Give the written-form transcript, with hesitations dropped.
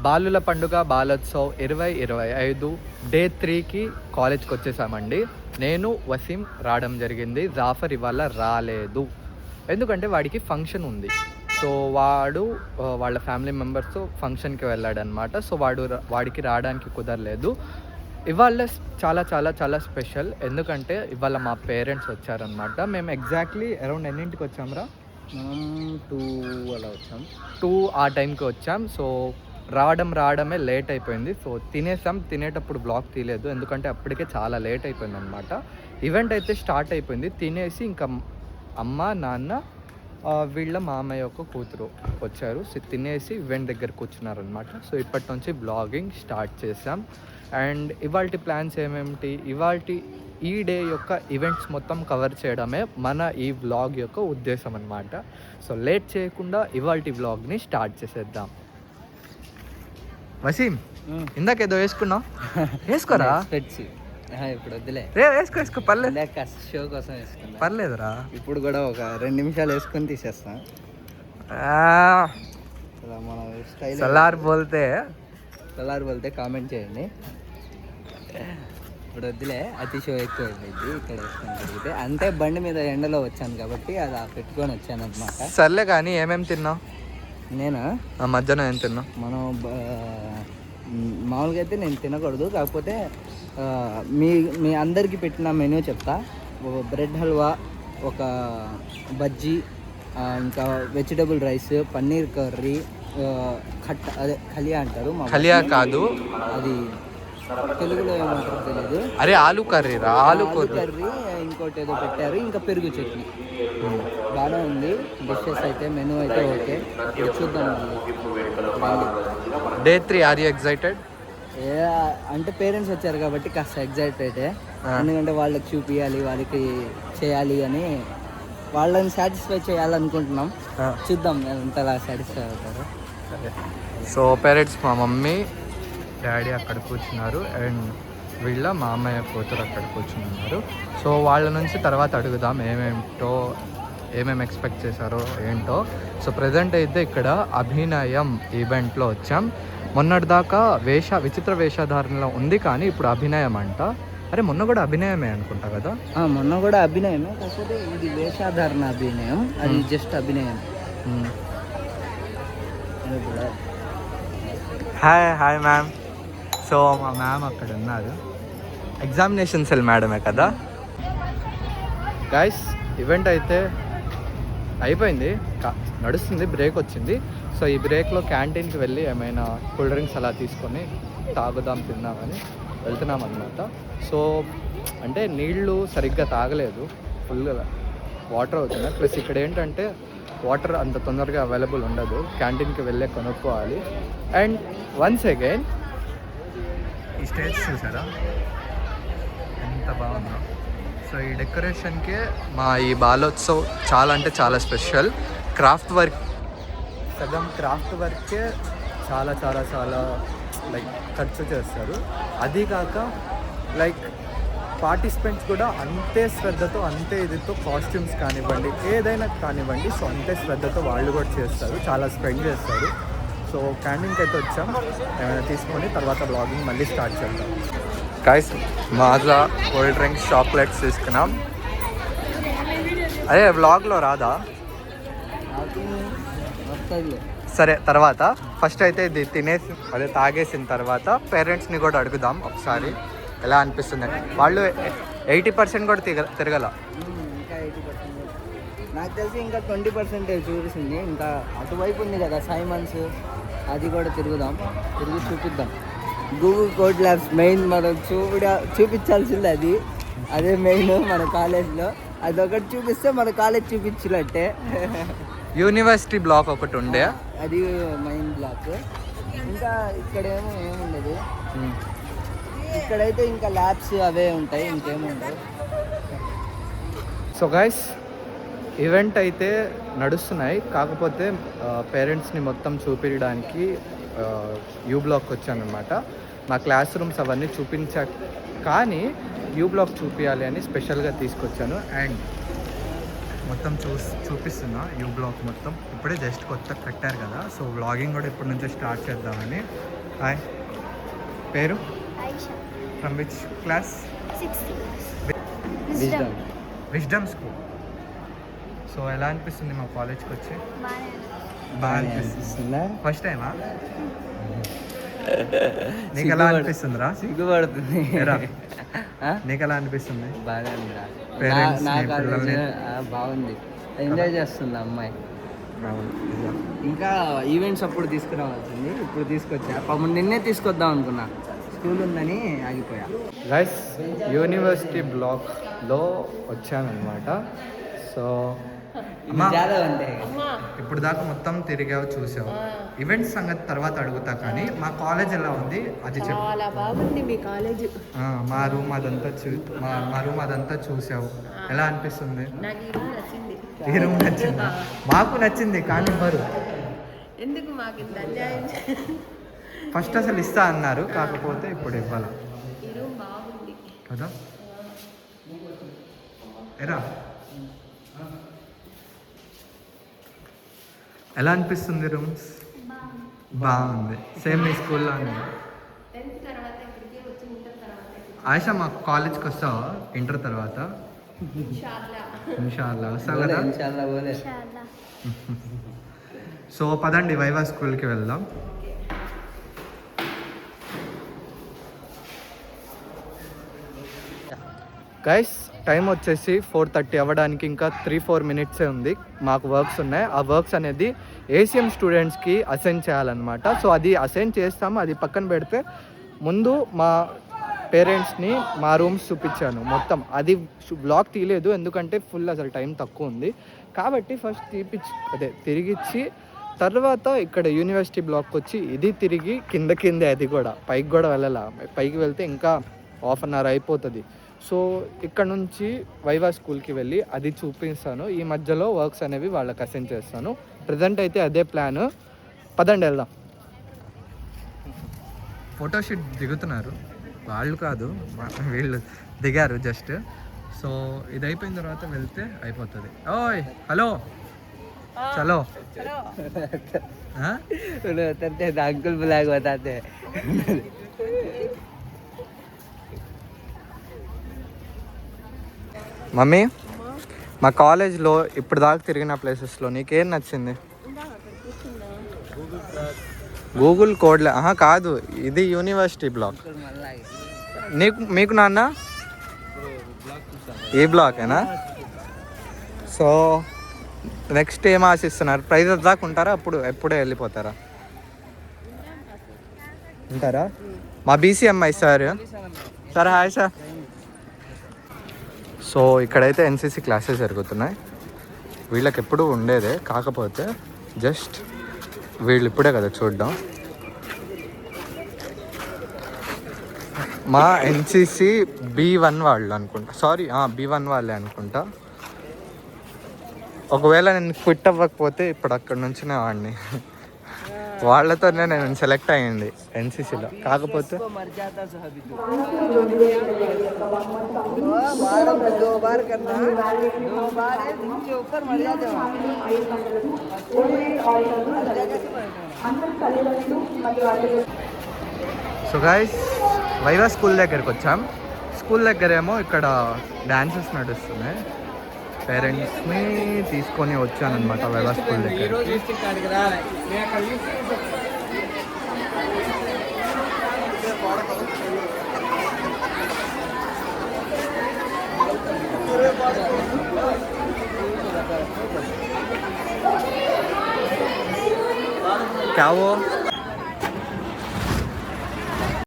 బాలుల పండుగ బాలోత్సవ్ 2025 డే 3కి కాలేజ్కి వచ్చేసామండి. నేను వసీం రావడం జరిగింది. జాఫర్ ఇవాళ రాలేదు, ఎందుకంటే వాడికి ఫంక్షన్ ఉంది. సో వాడు వాళ్ళ ఫ్యామిలీ మెంబర్స్తో ఫంక్షన్కి వెళ్ళాడనమాట. సో వాడికి రావడానికి కుదరలేదు. ఇవాళ చాలా చాలా చాలా స్పెషల్, ఎందుకంటే ఇవాళ మా పేరెంట్స్ వచ్చారనమాట. మేము ఎగ్జాక్ట్లీ అరౌండ్ ఎన్నింటికి వచ్చాంరా? 2 అలా వచ్చాం. 2 ఆ టైంకి వచ్చాం. సో రావడమే లేట్ అయిపోయింది. సో తినేటప్పుడు బ్లాగ్ తీయలేదు, ఎందుకంటే అప్పటికే చాలా లేట్ అయిపోయింది అనమాట. ఈవెంట్ అయితే స్టార్ట్ అయిపోయింది. తినేసి ఇంకా అమ్మ నాన్న వీళ్ళ మామయ్య యొక్క కూతురు వచ్చారు. సో తినేసి ఈవెంట్ దగ్గర కూర్చున్నారనమాట. సో ఇప్పటి నుంచి బ్లాగింగ్ స్టార్ట్ చేసాం. అండ్ ఇవాల్టి ప్లాన్స్ ఏమేమిటి, ఈ డే యొక్క ఈవెంట్స్ మొత్తం కవర్ చేయడమే మన ఈ వ్లాగ్ యొక్క ఉద్దేశం అనమాట. సో లేట్ చేయకుండా ఇవాల్టి వ్లాగ్ని స్టార్ట్ చేసేద్దాం. వసీం, ఇందాక ఏదో వేసుకున్నావు, వేసుకోరా. ఇప్పుడు వద్దులే, వేసుకో పర్లేదు, షో కోసం వేసుకున్నా. పర్లేదురా. ఇప్పుడు కూడా ఒక 2 నిమిషాలు వేసుకొని తీసేస్తాం. మన స్టైల్ సలార్ బోల్తే కామెంట్ చేయండి. ఇప్పుడు వద్దులే, అతి షో ఎక్కువ అయిపోయింది ఇక్కడ వేసుకొని తిరిగితే. అంటే బండి మీద ఎండలో వచ్చాను కాబట్టి అది పెట్టుకొని వచ్చాను అనమాట. సర్లే కానీ ఏమేమి తిన్నావు? నేనా మధ్యాహ్నం ఏం తిన్నావు? మనం మామూలుగా అయితే నేను తినకూడదు, కాకపోతే మీ అందరికీ పెట్టిన మెనూ చెప్తా. బ్రెడ్ హల్వా, ఒక బజ్జీ, ఇంకా వెజిటబుల్ రైస్, పన్నీర్ కర్రీ, అదే కలియా అంటారు. కలియా కాదు, అది తెలుగులో ఏమంటారు తెలియదు. అరే ఆలు కర్రీ రా, ఆలు కర్రీ, ఇంకోటి ఏదో పెట్టారు, ఇంకా పెరుగు చట్నీ. బాగానే ఉంది డిషెస్ అయితే. మెనూ అయితే ఓకే. చూద్దాం. Day 3 are you excited? అంటే పేరెంట్స్ వచ్చారు కాబట్టి కాస్త ఎగ్జైటెడ్. ఎందుకంటే వాళ్ళకి చూపించాలి, వాళ్ళకి చేయాలి అని, వాళ్ళని సాటిస్ఫై చేయాలనుకుంటున్నాం. చూద్దాం ఎంతలా సాటిస్ఫై అవుతారు. సో పేరెంట్స్, మా మమ్మీ డాడీ అక్కడ కూర్చున్నారు అండ్ వీళ్ళ మామయ్య కూతురు అక్కడ కూర్చున్నారు. సో వాళ్ళ నుంచి తర్వాత అడుగుదాం ఏమేమి ఎక్స్పెక్ట్ చేశారో ఏంటో. సో ప్రజెంట్ అయితే ఇక్కడ అభినయం ఈవెంట్లో వచ్చాం. మొన్నటిదాకా విచిత్ర వేషధారణలో ఉంది, కానీ ఇప్పుడు అభినయం అంట. అరే మొన్న కూడా అభినయమే అనుకుంటా కదా? మొన్న కూడా అభినయమే, కాకపోతే ఇది వేషధారణ అభినయం, అది జస్ట్ అభినయం. Hi ma'am. సో మా మ్యామ్ అక్కడ ఉన్నారు, ఎగ్జామినేషన్ సెల్ మేడమే కదా. గైస్, ఈవెంట్ అయితే అయిపోయింది, నడుస్తుంది, బ్రేక్ వచ్చింది. సో ఈ బ్రేక్లో క్యాంటీన్కి వెళ్ళి ఏమైనా కూల్ డ్రింక్స్ అలా తీసుకొని తాగుదాం, తిందామని వెళ్తున్నాం అనమాట. సో అంటే నీళ్ళు సరిగ్గా తాగలేదు, ఫుల్ వాటర్ అవుతున్నాయి. ప్లస్ ఇక్కడ ఏంటంటే వాటర్ అంత తొందరగా అవైలబుల్ ఉండదు, క్యాంటీన్కి వెళ్ళే కొనుక్కోవాలి. అండ్ వన్స్ అగైన్ ఈ స్టేజ్ చూసారా ఎంత బాగుందో. సో ఈ డెకరేషన్కే మా ఈ బాలోత్సవ్ చాలా అంటే చాలా స్పెషల్. క్రాఫ్ట్ వర్క్, సగం క్రాఫ్ట్ వర్కే చాలా చాలా చాలా లైక్ ఖర్చు చేస్తారు. అది కాక లైక్ పార్టిసిపెంట్స్ కూడా అంతే శ్రద్ధతో, అంతే ఇదితో కాస్ట్యూమ్స్ కానివ్వండి, ఏదైనా కానివ్వండి, సో అంతే శ్రద్ధతో వాళ్ళు కూడా చేస్తారు, చాలా స్పెండ్ చేస్తారు. సో క్యాంటీన్కి అయితే వచ్చాం, ఏమైనా తీసుకొని తర్వాత బ్లాగింగ్ మళ్ళీ స్టార్ట్ చేద్దాం. Guys, Maaza cool drinks, chocolates తీసుకున్నాం. అదే బ్లాగ్లో రాదా? సరే, తర్వాత ఫస్ట్ అయితే ఇది తాగేసిన తర్వాత పేరెంట్స్ని కూడా అడుగుదాం ఒకసారి ఎలా అనిపిస్తుంది. వాళ్ళు 80% కూడా తిరగల, ఇంకా 80%. నాకు తెలిసి ఇంకా 20% చూపిస్తుంది. ఇంకా అటువైపు ఉంది కదా సైమన్స్, అది కూడా తిరిగి చూపిద్దాం. గూగుల్ కోడ్ ల్యాబ్స్ మెయిన్ మనం చూపించాల్సింది అదే మెయిన్ మన కాలేజ్లో. అదొకటి చూపిస్తే మన కాలేజ్ చూపించినట్టే. యూనివర్సిటీ బ్లాక్ ఒకటి ఉండే, అది మెయిన్ బ్లాక్. ఇంకా ఇక్కడేమో ఏముండదు, ఇక్కడైతే ఇంకా ల్యాబ్స్ అవే ఉంటాయి, ఇంకేముండవు. సో గైస్, ఈవెంట్ అయితే నడుస్తున్నాయి, కాకపోతే పేరెంట్స్ని మొత్తం చూపించడానికి యూ బ్లాక్ వచ్చాను అనమాట. మా క్లాస్ రూమ్స్ అవన్నీ చూపించా, కానీ యూ బ్లాక్ చూపించాలి అని స్పెషల్గా తీసుకొచ్చాను. అండ్ మొత్తం చూపిస్తున్నా యూ బ్లాక్ మొత్తం. ఇప్పుడే జస్ట్ కొత్త కట్టారు కదా, సో వ్లాగింగ్ కూడా ఇప్పటి నుంచే స్టార్ట్ చేద్దామని. హాయ్, పేరు? From which class? Wisdom school. So ఎలా అనిపిస్తుంది మా కాలేజ్కి వచ్చి? బాగా అనిపిస్తుందా? ఫస్ట్ టైమా? నీకు ఎలా అనిపిస్తుందిరా? సిగ్గుపడుతుంది. నీకు ఎలా అనిపిస్తుంది? బాగా బాగుంది, ఎంజాయ్ చేస్తుంది అమ్మాయి. ఇంకా ఈవెంట్స్ అప్పుడు తీసుకురావాల్సింది, ఇప్పుడు తీసుకొచ్చా. పాపం నిన్నే తీసుకొద్దాం అనుకున్నా, స్కూల్ ఉందని ఆగిపోయా. గైస్, యూనివర్సిటీ బ్లాక్లో వచ్చానమాట. సో ఇప్పుడు దాకా మొత్తం తిరిగావు, చూసావు. ఈవెంట్స్ సంగతి తర్వాత అడుగుతా, కానీ మా కాలేజ్ ఎలా ఉంది అది చెప్పు. చాలా బాగుంది మీ కాలేజ్. మా రూమ్ అదంతా చూసావు, ఎలా అనిపిస్తుంది? నాకు ఈ రూమ్ నచ్చింది. ఈ రూమ్ నచ్చిందా? మాకు నచ్చింది, కానీ ఇవ్వరు. ఎందుకు మాకు ఇంత అన్యాయం? ఫస్ట్ అసలు ఇస్తా అన్నారు, కాకపోతే ఇప్పుడు ఇవ్వాల. ఈ రూమ్ బాగుంది కదా. ఎరా ఎలా అనిపిస్తుంది? రూమ్స్ బాగుంది, సేమ్ మీ స్కూల్లో. ఆయిషా, మా కాలేజ్కి వస్తావా ఇంటర్ తర్వాత? ఇన్షాల్లా వస్తావు కదా. సో పదండి వైవా స్కూల్కి వెళ్దాం. గైస్, టైం వచ్చేసి 4:30 అవ్వడానికి ఇంకా 3-4 మినిట్సే ఉంది. మాకు వర్క్స్ ఉన్నాయి. ఆ వర్క్స్ అనేది ఏసీఎం స్టూడెంట్స్కి అసైన్ చేయాలన్నమాట. సో అది అసైన్ చేస్తాము, అది పక్కన పెడితే ముందు మా పేరెంట్స్ని మా రూమ్స్ చూపించాను మొత్తం. అది బ్లాగ్ తీయలేదు, ఎందుకంటే ఫుల్ అసలు టైం తక్కువ ఉంది కాబట్టి. ఫస్ట్ తిరిగిచ్చి తర్వాత ఇక్కడ యూనివర్సిటీ బ్లాక్కి వచ్చి ఇది తిరిగి కిందే, అది కూడా పైకి కూడా వెళ్ళాల. పైకి వెళ్తే ఇంకా ½ అన్ అవర్ అయిపోతుంది. సో ఇక్కడ నుంచి వైవా స్కూల్కి వెళ్ళి అది చూపిస్తాను. ఈ మధ్యలో వర్క్స్ అనేవి వాళ్ళకి అసైన్ చేస్తాను. ప్రజెంట్ అయితే అదే ప్లాన్. పదండి వెళ్దాం. ఫోటోషూట్ దిగుతున్నారు వాళ్ళు, కాదు వీళ్ళు దిగారు జస్ట్. సో ఇది అయిపోయిన తర్వాత వెళ్తే అయిపోతుంది. ఓయ్ హలో, చలో. Uncle blog బతాతే. మమ్మీ, మా కాలేజ్లో ఇప్పుడు దాకా తిరిగిన ప్లేసెస్లో నీకేం నచ్చింది? గూగుల్ కోడ్లే కాదు, ఇది యూనివర్సిటీ బ్లాక్. మీకు నాన్న ఏ బ్లాకేనా? సో నెక్స్ట్ ఏం ఆశిస్తున్నారు? ప్రైజెస్ దాకా ఉంటారా? ఎప్పుడే వెళ్ళిపోతారా? ఉంటారా? మా బీసీఎంఐ సార్. Hi sir. సో ఇక్కడైతే ఎన్సీసీ క్లాసెస్ జరుగుతున్నాయి. వీళ్ళకి ఎప్పుడు ఉండేదే, కాకపోతే జస్ట్ వీళ్ళు ఇప్పుడే కదా చూడడం. మా ఎన్సీసీ B1 వాళ్ళు అనుకుంటా, సారీ B1 వాళ్ళే అనుకుంటా. ఒకవేళ నేను క్విట్ అవ్వకపోతే ఇప్పుడు అక్కడ నుంచినే వాడిని, వాళ్ళతోనే నేను సెలెక్ట్ అయ్యింది ఎన్సీసీలో. కాకపోతే సో గైస్, వైవా స్కూల్ దగ్గరికి వచ్చాం. స్కూల్ దగ్గరేమో ఇక్కడ డాన్సెస్ నడుస్తున్నాయి. పేరెంట్స్ని తీసుకొని వచ్చానమాట వైవా స్కూల్ దగ్గర. क्या वो